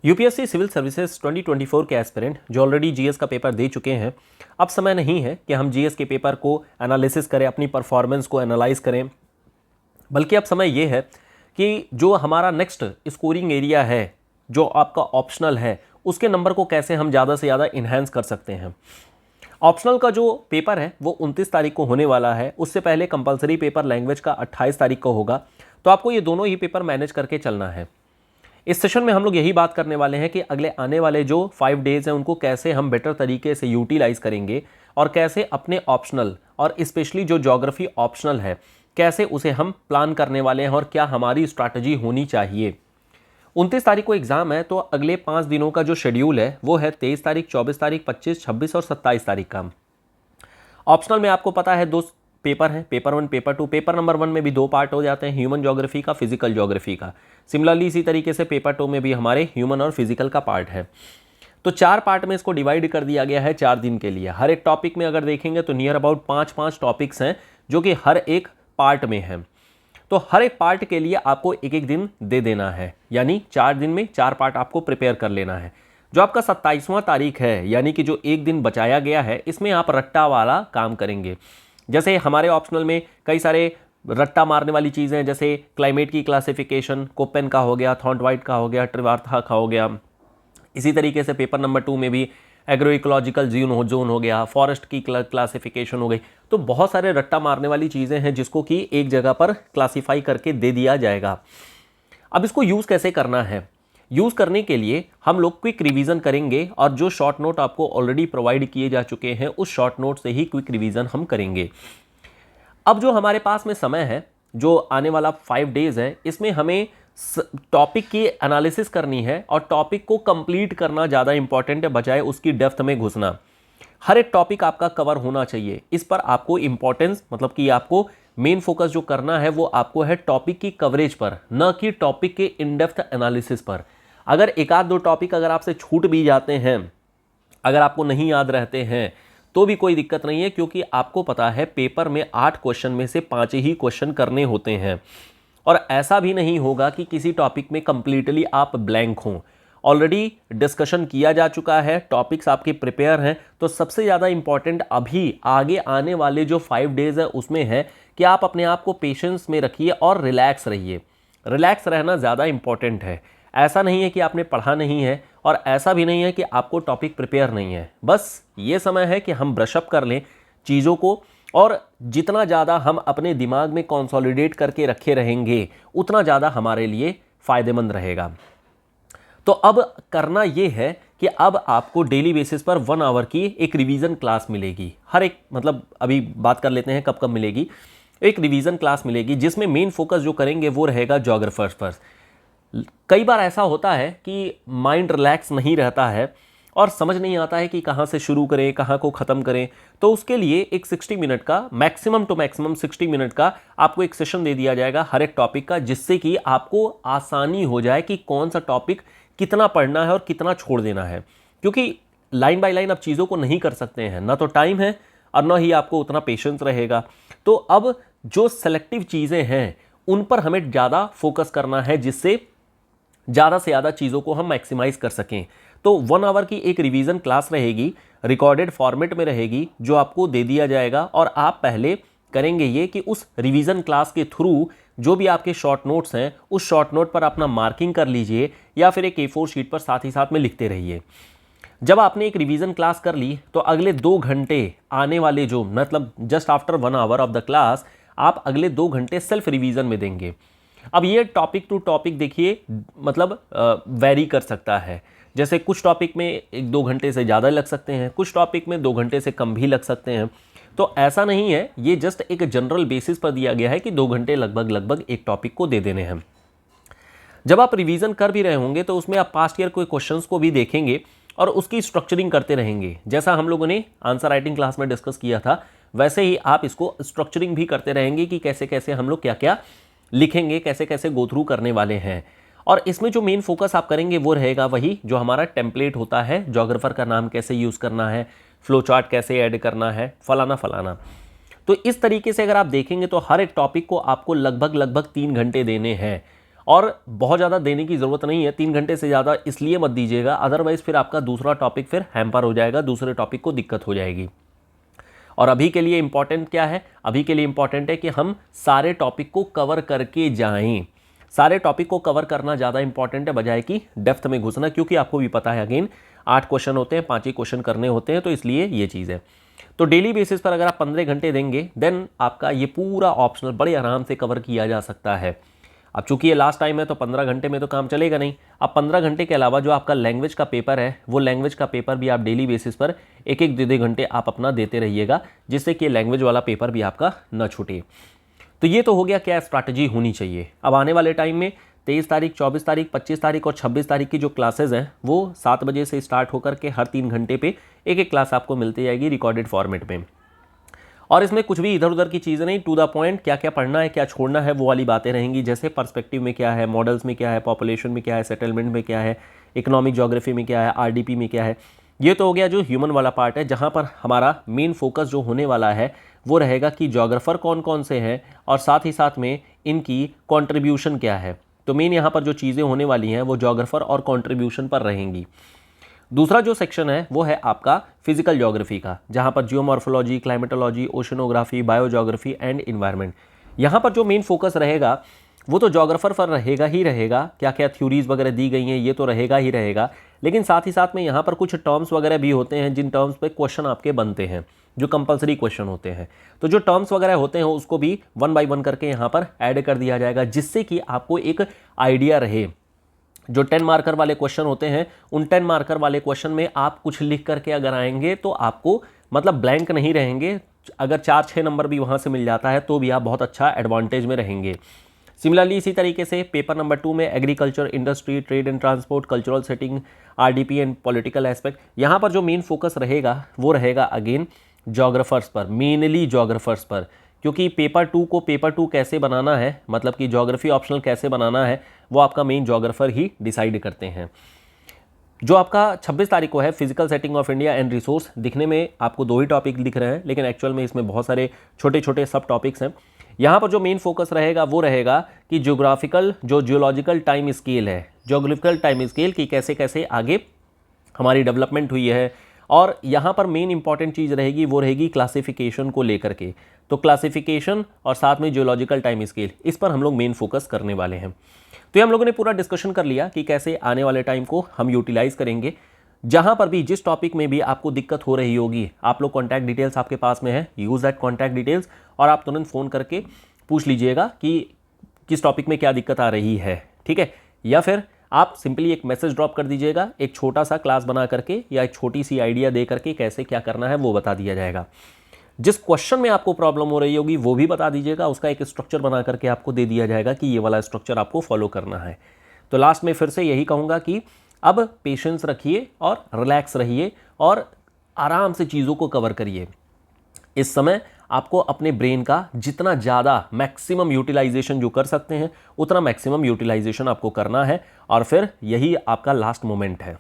UPSC civil services 2024 के aspirant जो already GS का पेपर दे चुके हैं, अब समय नहीं है कि हम जीएस के पेपर को एनालिसिस करें, अपनी परफॉर्मेंस को एनालाइज करें, बल्कि अब समय ये है कि जो हमारा नेक्स्ट स्कोरिंग एरिया है, जो आपका ऑप्शनल है, उसके नंबर को कैसे हम ज़्यादा से ज़्यादा इन्हेंस कर सकते हैं। ऑप्शनल का जो पेपर है वो 29 तारीख को होने वाला है। उससे पहले कंपलसरी पेपर लैंग्वेज का 28 तारीख को होगा। तो आपको ये दोनों ही पेपर मैनेज करके चलना है। इस सेशन में हम लोग यही बात करने वाले हैं कि अगले आने वाले जो 5 डेज़ हैं उनको कैसे हम बेटर तरीके से यूटिलाइज करेंगे और कैसे अपने ऑप्शनल और स्पेशली जो ज्योग्राफी ऑप्शनल है कैसे उसे हम प्लान करने वाले हैं और क्या हमारी स्ट्रैटेजी होनी चाहिए। 29 तारीख को एग्जाम है, तो अगले 5 दिनों का जो शेड्यूल है वो है 23 तारीख, 24 तारीख, 25, 26 और 27 तारीख का। ऑप्शनल में आपको पता है 2 पेपर हैं, पेपर 1, पेपर 2। पेपर नंबर 1 में भी 2 पार्ट हो जाते हैं, ह्यूमन ज्योग्राफी का, फिजिकल ज्योग्राफी का। सिमिलरली इसी तरीके से पेपर 2 में भी हमारे ह्यूमन और फिजिकल का पार्ट है। तो 4 पार्ट में इसको डिवाइड कर दिया गया है 4 दिन के लिए। हर एक टॉपिक में अगर देखेंगे तो नियर अबाउट 5-5 टॉपिक्स हैं जो कि हर एक पार्ट में हैं। तो हर एक पार्ट के लिए आपको एक एक दिन दे देना है, यानी 4 दिन में 4 पार्ट आपको प्रिपेयर कर लेना है। जो आपका 27वां तारीख है, यानी कि जो एक दिन बचाया गया है, इसमें आप रट्टा वाला काम करेंगे। जैसे हमारे ऑप्शनल में कई सारे रट्टा मारने वाली चीज़ें हैं, जैसे क्लाइमेट की क्लासिफिकेशन कोपेन का हो गया, थॉर्नडवाइट का हो गया, ट्रिवार्था का हो गया। इसी तरीके से पेपर नंबर 2 में भी एग्रो इकोलॉजिकल जोन हो गया, फॉरेस्ट की क्लासिफिकेशन हो गई। तो बहुत सारे रट्टा मारने वाली चीज़ें हैं जिसको कि एक जगह पर क्लासीफाई करके दे दिया जाएगा। अब इसको यूज़ कैसे करना है? यूज़ करने के लिए हम लोग क्विक रिवीजन करेंगे और जो शॉर्ट नोट आपको ऑलरेडी प्रोवाइड किए जा चुके हैं उस शॉर्ट नोट से ही क्विक रिवीजन हम करेंगे। अब जो हमारे पास में समय है, जो आने वाला 5 डेज़ है, इसमें हमें टॉपिक की एनालिसिस करनी है और टॉपिक को कंप्लीट करना ज़्यादा इंपॉर्टेंट है बजाय उसकी डेप्थ में घुसना। हर एक टॉपिक आपका कवर होना चाहिए। इस पर आपको इंपॉर्टेंस, मतलब कि आपको मेन फोकस जो करना है वो आपको है टॉपिक की कवरेज पर, न कि टॉपिक के इन डेप्थ एनालिसिस पर। अगर एक आध 2 टॉपिक अगर आपसे छूट भी जाते हैं, अगर आपको नहीं याद रहते हैं, तो भी कोई दिक्कत नहीं है, क्योंकि आपको पता है पेपर में 8 क्वेश्चन में से 5 ही क्वेश्चन करने होते हैं। और ऐसा भी नहीं होगा कि किसी टॉपिक में कंप्लीटली आप ब्लैंक हों। ऑलरेडी डिस्कशन किया जा चुका है, टॉपिक्स आपके प्रिपेयर हैं। तो सबसे ज़्यादा इंपॉर्टेंट अभी आगे आने वाले जो 5 डेज़ है उसमें है कि आप अपने आप को पेशेंस में रखिए और रिलैक्स रहिए। रिलैक्स रहना ज़्यादा इंपॉर्टेंट है। ऐसा नहीं है कि आपने पढ़ा नहीं है और ऐसा भी नहीं है कि आपको टॉपिक प्रिपेयर नहीं है। बस ये समय है कि हम ब्रशअप कर लें चीज़ों को, और जितना ज़्यादा हम अपने दिमाग में कंसोलिडेट करके रखे रहेंगे उतना ज़्यादा हमारे लिए फ़ायदेमंद रहेगा। तो अब करना ये है कि अब आपको डेली बेसिस पर 1 आवर की एक रिवीजन क्लास मिलेगी। हर एक, मतलब अभी बात कर लेते हैं कब कब मिलेगी। एक रिवीजन क्लास मिलेगी जिसमें मेन फोकस जो करेंगे वो रहेगा ज्योग्राफर्स पर। कई बार ऐसा होता है कि माइंड रिलैक्स नहीं रहता है और समझ नहीं आता है कि कहाँ से शुरू करें, कहाँ को ख़त्म करें। तो उसके लिए एक 60 मिनट का, मैक्सिमम टू मैक्सिमम 60 मिनट का आपको एक सेशन दे दिया जाएगा हर एक टॉपिक का, जिससे कि आपको आसानी हो जाए कि कौन सा टॉपिक कितना पढ़ना है और कितना छोड़ देना है। क्योंकि लाइन बाय लाइन आप चीज़ों को नहीं कर सकते हैं, ना तो टाइम है और ना ही आपको उतना पेशेंस रहेगा। तो अब जो सेलेक्टिव चीज़ें हैं उन पर हमें ज़्यादा फोकस करना है, जिससे ज़्यादा से ज़्यादा चीज़ों को हम मैक्सिमाइज कर सकें। तो 1 आवर की एक रिवीजन क्लास रहेगी, रिकॉर्डेड फॉर्मेट में रहेगी, जो आपको दे दिया जाएगा। और आप पहले करेंगे ये कि उस रिवीजन क्लास के थ्रू जो भी आपके शॉर्ट नोट्स हैं उस शॉर्ट नोट पर अपना मार्किंग कर लीजिए, या फिर एक A4 शीट पर साथ ही साथ में लिखते रहिए। जब आपने एक रिवीजन क्लास कर ली तो अगले 2 घंटे आने वाले, जो मतलब just after 1 hour of the class, आप अगले 2 घंटे सेल्फ रिवीजन में देंगे। अब ये टॉपिक टू टॉपिक देखिए, मतलब वैरी कर सकता है। जैसे कुछ टॉपिक में 1-2 घंटे से ज़्यादा लग सकते हैं, कुछ टॉपिक में 2 घंटे से कम भी लग सकते हैं। तो ऐसा नहीं है, ये जस्ट एक जनरल बेसिस पर दिया गया है कि 2 घंटे लगभग एक टॉपिक को दे देने हैं। जब आप रिवीजन कर भी रहे होंगे तो उसमें आप पास्ट ईयर के क्वेश्चंस को भी देखेंगे और उसकी स्ट्रक्चरिंग करते रहेंगे। जैसा हम लोगों ने आंसर राइटिंग क्लास में डिस्कस किया था, वैसे ही आप इसको स्ट्रक्चरिंग भी करते रहेंगे कि कैसे कैसे हम लोग क्या क्या लिखेंगे, कैसे कैसे गो थ्रू करने वाले हैं। और इसमें जो मेन फोकस आप करेंगे वो रहेगा वही जो हमारा टेम्पलेट होता है, ज्योग्राफर का नाम कैसे यूज़ करना है, फ्लो चार्ट कैसे ऐड करना है, फलाना फलाना। तो इस तरीके से अगर आप देखेंगे तो हर एक टॉपिक को आपको लगभग 3 घंटे देने हैं। और बहुत ज़्यादा देने की ज़रूरत नहीं है, 3 घंटे से ज़्यादा इसलिए मत दीजिएगा, अदरवाइज़ फिर आपका दूसरा टॉपिक फिर हैम्पर हो जाएगा, दूसरे टॉपिक को दिक्कत हो जाएगी। और अभी के लिए इंपॉर्टेंट क्या है, अभी के लिए इंपॉर्टेंट है कि हम सारे टॉपिक को कवर करके जाएं। सारे टॉपिक को कवर करना ज़्यादा इंपॉर्टेंट है बजाय कि डेप्थ में घुसना, क्योंकि आपको भी पता है अगेन 8 क्वेश्चन होते हैं, 5 ही क्वेश्चन करने होते हैं, तो इसलिए ये चीज़ है। तो डेली बेसिस पर अगर आप 15 घंटे देंगे देन आपका ये पूरा ऑप्शनल बड़े आराम से कवर किया जा सकता है। अब चूंकि ये लास्ट टाइम है तो 15 घंटे में तो काम चलेगा नहीं। अब 15 घंटे के अलावा जो आपका लैंग्वेज का पेपर है, वो लैंग्वेज का पेपर भी आप डेली बेसिस पर एक एक 2-2 घंटे आप अपना देते रहिएगा, जिससे कि लैंग्वेज वाला पेपर भी आपका न छूटे। तो ये तो हो गया क्या स्ट्रैटेजी होनी चाहिए। अब आने वाले टाइम में 23 तारीख, 24 तारीख, 25 तारीख और 26 तारीख की जो क्लासेज हैं वो 7 बजे से स्टार्ट होकर के हर 3 घंटे पे एक एक क्लास आपको मिलती जाएगी रिकॉर्डेड फॉर्मेट में। और इसमें कुछ भी इधर उधर की चीज़ें नहीं, टू द पॉइंट, क्या क्या पढ़ना है क्या छोड़ना है वो वाली बातें रहेंगी। जैसे पर्सपेक्टिव में क्या है, मॉडल्स में क्या है, पॉपुलेशन में क्या है, सेटलमेंट में क्या है, इकोनॉमिक ज्योग्राफी में क्या है, आरडीपी में क्या है। ये तो हो गया जो ह्यूमन वाला पार्ट है, जहाँ पर हमारा मेन फोकस जो होने वाला है वो रहेगा कि जोग्राफर कौन कौन से हैं और साथ ही साथ में इनकी कॉन्ट्रीब्यूशन क्या है। तो मेन यहाँ पर जो चीज़ें होने वाली हैं वो जोग्राफर और कॉन्ट्रीब्यूशन पर रहेंगी। दूसरा जो सेक्शन है वो है आपका फिजिकल ज्योग्राफी का, जहाँ पर geomorphology, climatology, oceanography, biogeography and environment. यहाँ पर जो मेन फोकस रहेगा वो तो जोग्राफर पर रहेगा ही रहेगा, क्या क्या थ्योरीज वगैरह दी गई हैं ये तो रहेगा ही रहेगा, लेकिन साथ ही साथ में यहाँ पर कुछ टर्म्स वगैरह भी होते हैं जिन टर्म्स पे क्वेश्चन आपके बनते हैं, जो कंपलसरी क्वेश्चन होते हैं। तो जो टर्म्स वगैरह होते हैं उसको भी 1 बाय 1 करके यहाँ पर ऐड कर दिया जाएगा, जिससे कि आपको एक आइडिया रहे। जो 10 मार्कर वाले क्वेश्चन होते हैं उन 10 मार्कर वाले क्वेश्चन में आप कुछ लिख करके अगर आएंगे तो आपको मतलब ब्लैंक नहीं रहेंगे। अगर 4-6 नंबर भी वहाँ से मिल जाता है तो भी आप बहुत अच्छा एडवांटेज में रहेंगे। सिमिलरली इसी तरीके से पेपर नंबर 2 में agriculture, industry, trade and transport, cultural setting, RDP and political aspect, यहाँ पर जो मेन फोकस रहेगा वो रहेगा अगेन जोग्राफर्स पर, मेनली जोग्राफर्स पर। क्योंकि पेपर 2 को पेपर 2 कैसे बनाना है, मतलब कि ज्योग्राफी ऑप्शनल कैसे बनाना है, वो आपका मेन जोग्राफर ही डिसाइड करते हैं। जो आपका 26 तारीख को है physical setting of India and resource, दिखने में आपको 2 ही टॉपिक दिख रहे हैं लेकिन एक्चुअल में इसमें बहुत सारे छोटे छोटे सब टॉपिक्स हैं। यहाँ पर जो मेन फोकस रहेगा वो रहेगा कि जो जियोलॉजिकल टाइम स्केल है, ज्योग्राफिकल टाइम स्केल की कैसे कैसे आगे हमारी डेवलपमेंट हुई है। और यहाँ पर मेन इंपॉर्टेंट चीज़ रहेगी वो रहेगी क्लासिफिकेशन को लेकर के। तो क्लासिफिकेशन और साथ में जियोलॉजिकल टाइम स्केल, इस पर हम लोग मेन फोकस करने वाले हैं। तो ये हम लोगों ने पूरा डिस्कशन कर लिया कि कैसे आने वाले टाइम को हम यूटिलाइज करेंगे। जहाँ पर भी जिस टॉपिक में भी आपको दिक्कत हो रही होगी, आप लोग कॉन्टैक्ट डिटेल्स आपके पास में है, यूज़ दैट कॉन्टैक्ट डिटेल्स और आप तुरंत फ़ोन करके पूछ लीजिएगा कि किस टॉपिक में क्या दिक्कत आ रही है, ठीक है। या फिर आप सिंपली एक मैसेज ड्रॉप कर दीजिएगा, एक छोटा सा क्लास बना करके या एक छोटी सी आइडिया दे करके कैसे क्या करना है वो बता दिया जाएगा। जिस क्वेश्चन में आपको प्रॉब्लम हो रही होगी वो भी बता दीजिएगा, उसका एक स्ट्रक्चर बना करके आपको दे दिया जाएगा कि ये वाला स्ट्रक्चर आपको फॉलो करना है। तो लास्ट में फिर से यही कहूँगा कि अब पेशेंस रखिए और रिलैक्स रहिए और आराम से चीज़ों को कवर करिए। इस समय आपको अपने ब्रेन का जितना ज़्यादा मैक्सिमम यूटिलाइजेशन जो कर सकते हैं उतना मैक्सिमम यूटिलाइजेशन आपको करना है और फिर यही आपका लास्ट मोमेंट है।